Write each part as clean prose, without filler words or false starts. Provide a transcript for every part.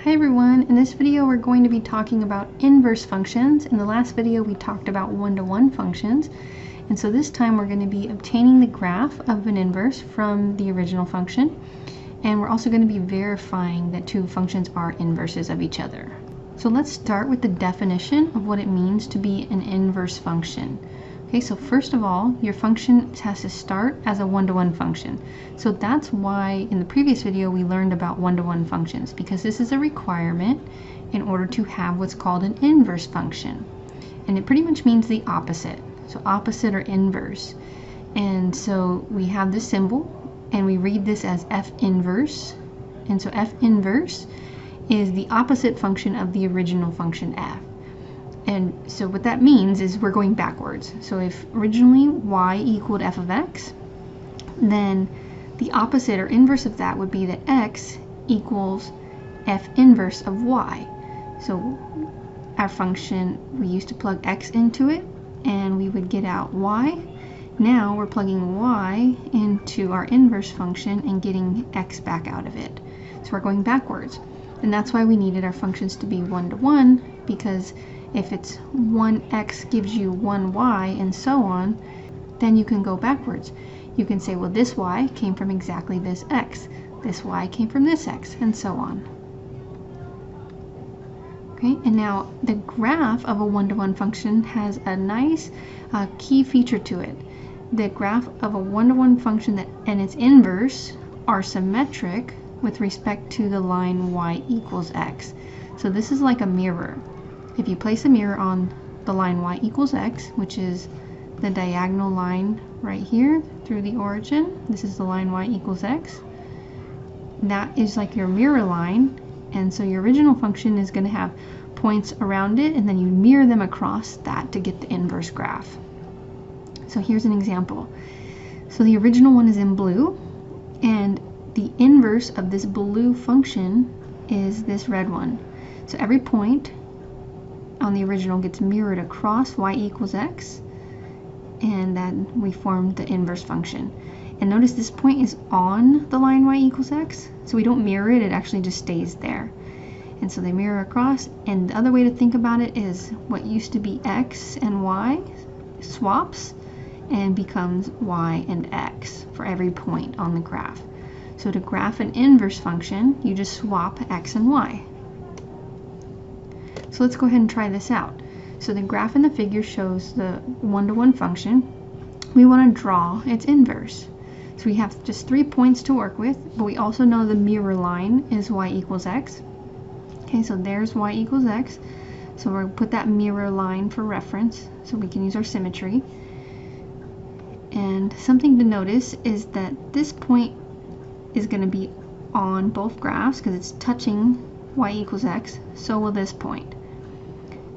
Hi everyone, in this video we're going to be talking about inverse functions. In the last video we talked about one-to-one functions, and so this time we're going to be obtaining the graph of an inverse from the original function, and we're also going to be verifying that two functions are inverses of each other. So let's start with the definition of what it means to be an inverse function. Okay, so first of all, your function has to start as a one-to-one function. So that's why in the previous video we learned about one-to-one functions, because this is a requirement in order to have what's called an inverse function. And it pretty much means the opposite. So opposite or inverse. And so we have this symbol and we read this as f inverse. And so f inverse is the opposite function of the original function f. And so what that means is we're going backwards. So if originally y equaled f of x, then the opposite or inverse of that would be that x equals f inverse of y. So our function, we used to plug x into it and we would get out y. Now we're plugging y into our inverse function and getting x back out of it. So we're going backwards. And that's why we needed our functions to be one-to-one, because if it's 1x gives you 1y and so on, then you can go backwards. You can say, well, this y came from exactly this x. This y came from this x, and so on. Okay, and now the graph of a one-to-one function has a nice key feature to it. The graph of a one-to-one function and its inverse are symmetric with respect to the line y equals x. So this is like a mirror. If you place a mirror on the line y equals x, which is the diagonal line right here through the origin, this is the line y equals x, that is like your mirror line, and so your original function is going to have points around it, and then you mirror them across that to get the inverse graph. So here's an example. So the original one is in blue, and the inverse of this blue function is this red one. So every point on the original gets mirrored across y equals x, and then we form the inverse function. And notice this point is on the line y equals x, so we don't mirror it, it actually just stays there. And so they mirror across, and the other way to think about it is what used to be x and y swaps and becomes y and x for every point on the graph. So to graph an inverse function, you just swap x and y. So let's go ahead and try this out. So the graph in the figure shows the one-to-one function. We want to draw its inverse. So we have just 3 points to work with, but we also know the mirror line is y equals x. Okay, so there's y equals x. So we'll put that mirror line for reference so we can use our symmetry. And something to notice is that this point is going to be on both graphs because it's touching y equals x. So will this point.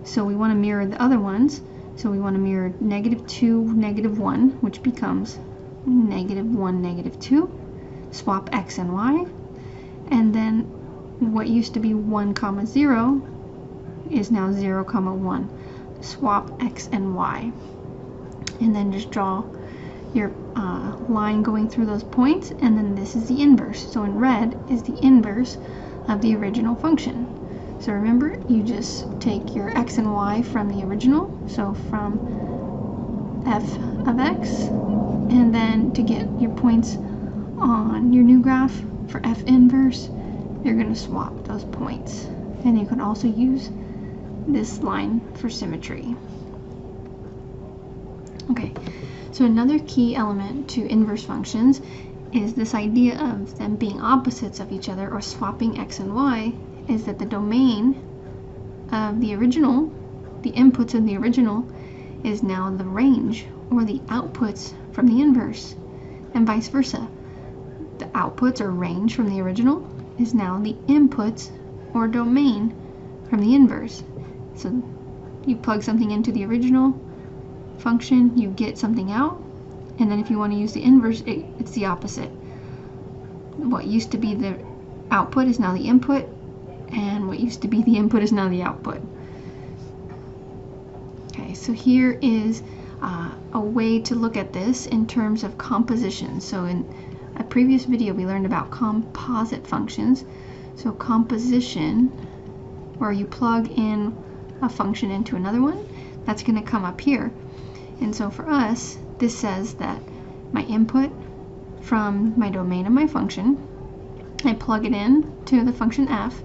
So we want to mirror the other ones. So we want to mirror -2, -1, which becomes -1, -2. Swap x and y. And then what used to be 1, 0 is now 0, 1. Swap x and y. And then just draw your line going through those points, and then this is the inverse. So in red is the inverse of the original function. So remember, you just take your x and y from the original, so from f of x, and then to get your points on your new graph for f inverse, you're going to swap those points. And you can also use this line for symmetry. Okay, so another key element to inverse functions is this idea of them being opposites of each other, or swapping x and y, is that the domain of the original, the inputs of the original, is now the range or the outputs from the inverse, and vice versa. The outputs or range from the original is now the inputs or domain from the inverse. So you plug something into the original function, you get something out, and then if you want to use the inverse, it's the opposite. What used to be the output is now the input, and what used to be the input is now the output. Okay, so here is a way to look at this in terms of composition. So in a previous video we learned about composite functions. So composition, where you plug in a function into another one, that's going to come up here. And so for us, this says that my input from my domain of my function, I plug it in to the function f,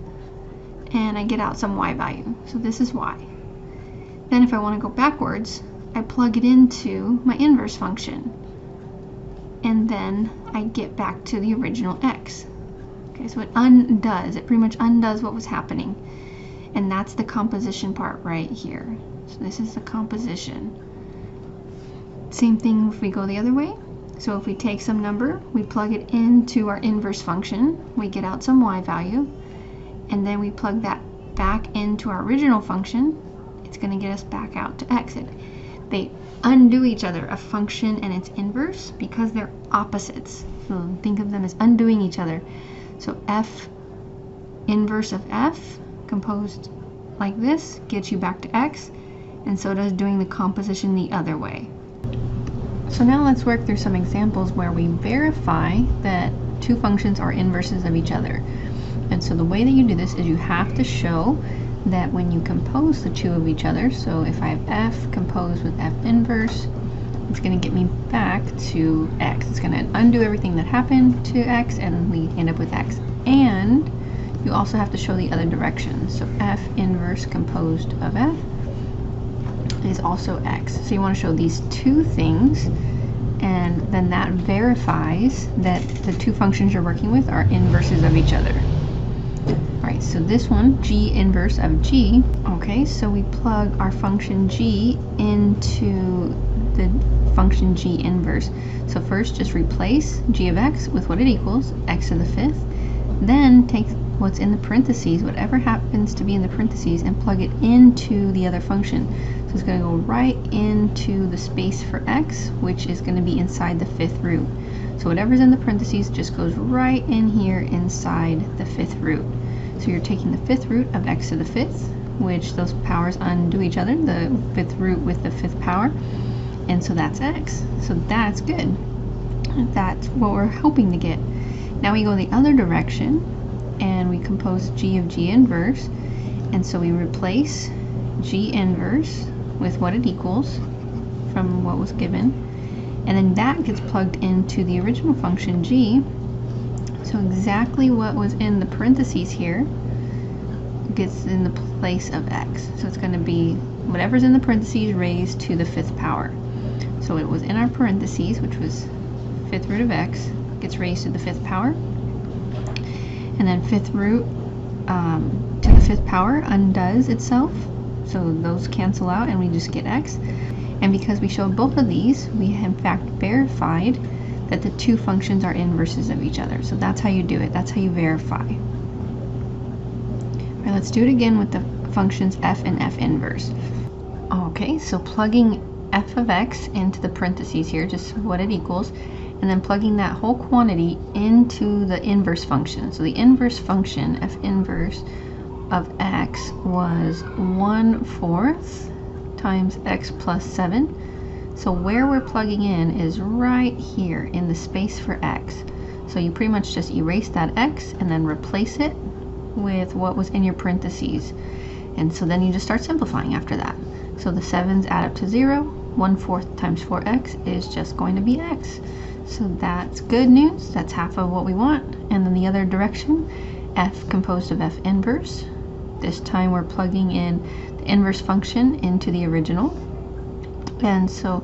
and I get out some y value. So this is y. Then if I want to go backwards, I plug it into my inverse function, and then I get back to the original x. Okay, so it undoes, it pretty much undoes what was happening. And that's the composition part right here. So this is the composition. Same thing if we go the other way. So if we take some number, we plug it into our inverse function, we get out some y value, and then we plug that back into our original function, it's going to get us back out to x. They undo each other, a function and its inverse, because they're opposites. So think of them as undoing each other. So f inverse of f, composed like this, gets you back to x, and so does doing the composition the other way. So now let's work through some examples where we verify that two functions are inverses of each other. And so the way that you do this is you have to show that when you compose the two of each other, so if I have f composed with f inverse, it's going to get me back to x. It's going to undo everything that happened to x, and we end up with x. And you also have to show the other direction. So f inverse composed of f is also x. So you want to show these two things, and then that verifies that the two functions you're working with are inverses of each other. Alright, so this one, g inverse of g. Okay, so we plug our function g into the function g inverse. So first just replace g of x with what it equals, x to the fifth. Then take what's in the parentheses, whatever happens to be in the parentheses, and plug it into the other function. So it's going to go right into the space for x, which is going to be inside the fifth root. So whatever's in the parentheses just goes right in here inside the fifth root. So you're taking the fifth root of x to the fifth, which those powers undo each other, the fifth root with the fifth power, and so that's x. So that's good. That's what we're hoping to get. Now we go the other direction, and we compose g of g inverse, and so we replace g inverse with what it equals from what was given, and then that gets plugged into the original function g. So exactly what was in the parentheses here gets in the place of x. So it's going to be whatever's in the parentheses raised to the fifth power. So it was in our parentheses, which was fifth root of x, gets raised to the fifth power, and then fifth root to the fifth power undoes itself, so those cancel out and we just get x. And because we showed both of these, we in fact verified that the two functions are inverses of each other. So that's how you do it, that's how you verify. All right, let's do it again with the functions f and f inverse. Okay, so plugging f of x into the parentheses here, just what it equals, and then plugging that whole quantity into the inverse function. So the inverse function, f inverse of x, was 1/4 times x plus 7. So where we're plugging in is right here in the space for x. So you pretty much just erase that x and then replace it with what was in your parentheses. And so then you just start simplifying after that. So the 7's add up to 0. 1/4 times 4x is just going to be x. So that's good news. That's half of what we want. And then the other direction, f composed of f inverse. This time we're plugging in the inverse function into the original. And so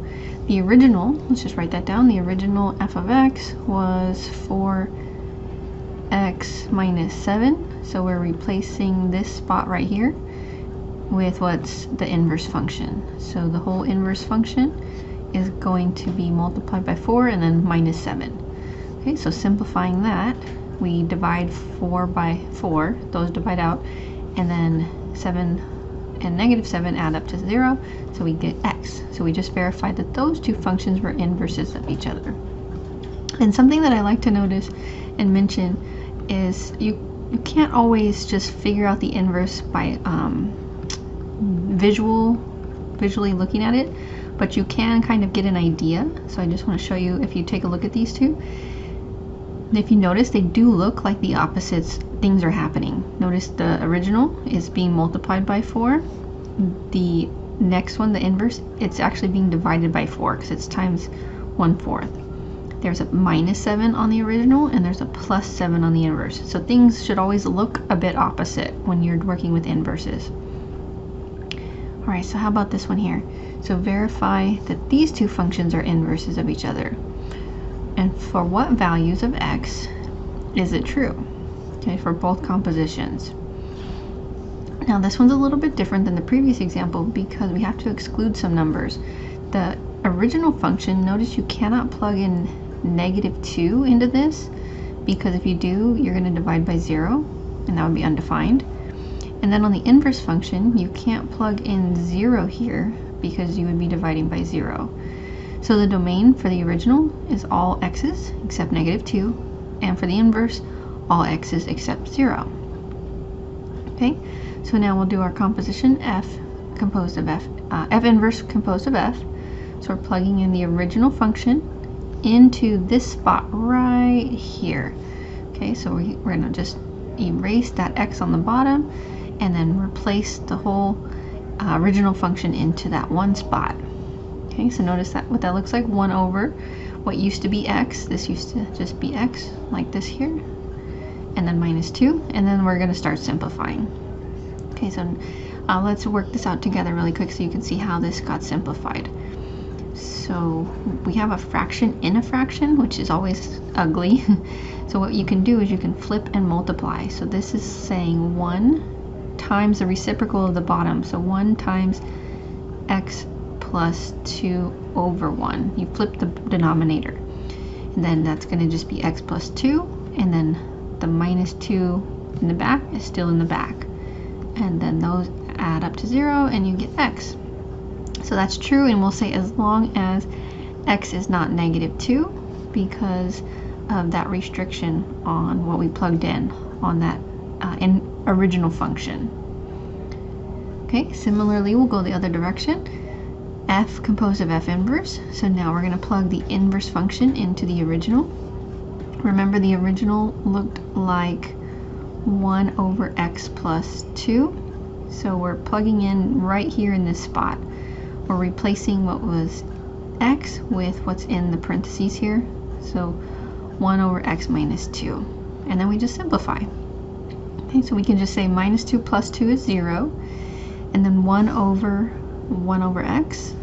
the original, let's just write that down, the original f of x was 4x minus 7. So we're replacing this spot right here with what's the inverse function. So the whole inverse function is going to be multiplied by 4 and then minus 7. Okay, so simplifying that, we divide 4 by 4, those divide out, and then 7 and negative 7 add up to 0, so we get x. So we just verified that those two functions were inverses of each other. And something that I like to notice and mention is you can't always just figure out the inverse by visually looking at it, but you can kind of get an idea. So I just want to show you, if you take a look at these two, If you notice, they do look like the opposites. Things are happening. Notice the original is being multiplied by 4. The next one, the inverse, it's actually being divided by 4 because it's times 1/4. There's a -7 on the original and there's a +7 on the inverse. So things should always look a bit opposite when you're working with inverses. All right, so how about this one here? So verify that these two functions are inverses of each other. And for what values of x is it true? Okay, for both compositions. Now this one's a little bit different than the previous example because we have to exclude some numbers. The original function, notice you cannot plug in -2 into this because if you do, you're going to divide by 0 and that would be undefined. And then on the inverse function, you can't plug in 0 here because you would be dividing by 0. So the domain for the original is all x's except -2, and for the inverse, all x's except 0. Okay, so now we'll do our composition f composed of f, f inverse composed of f. So we're plugging in the original function into this spot right here. Okay, so we're going to just erase that x on the bottom and then replace the whole original function into that one spot. Okay, so notice that what that looks like, 1 over what used to be x. This used to just be x, like this here, and then -2, and then we're going to start simplifying. Okay, so let's work this out together really quick so you can see how this got simplified. So we have a fraction in a fraction, which is always ugly. So what you can do is you can flip and multiply. So this is saying 1 times the reciprocal of the bottom. So 1 times x plus 2 over 1. You flip the denominator. And then that's going to just be x plus 2. And then the -2 in the back is still in the back. And then those add up to 0 and you get x. So that's true, and we'll say as long as x is not -2 because of that restriction on what we plugged in on that original function. Okay, similarly we'll go the other direction. F composed of f inverse. So now we're going to plug the inverse function into the original. Remember the original looked like 1 over x plus 2. So we're plugging in right here in this spot. We're replacing what was x with what's in the parentheses here. So 1 over x minus 2. And then we just simplify. Okay, so we can just say -2 plus 2 is 0. And then 1 over x.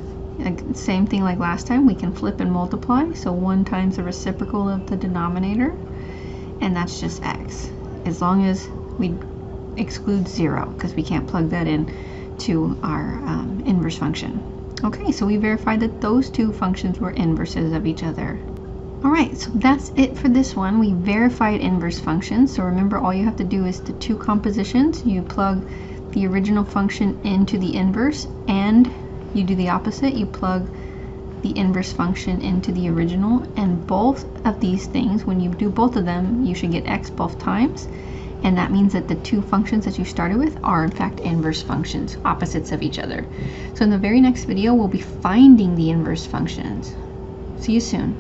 Same thing like last time. We can flip and multiply. So 1 times the reciprocal of the denominator. And that's just x. As long as we exclude 0, because we can't plug that in to our inverse function. Okay, so we verified that those two functions were inverses of each other. Alright, so that's it for this one. We verified inverse functions. So remember, all you have to do is the two compositions. You plug the original function into the inverse, and you do the opposite. You plug the inverse function into the original, and both of these things, when you do both of them, you should get x both times. And that means that the two functions that you started with are in fact inverse functions, opposites of each other. So in the very next video, we'll be finding the inverse functions. See you soon.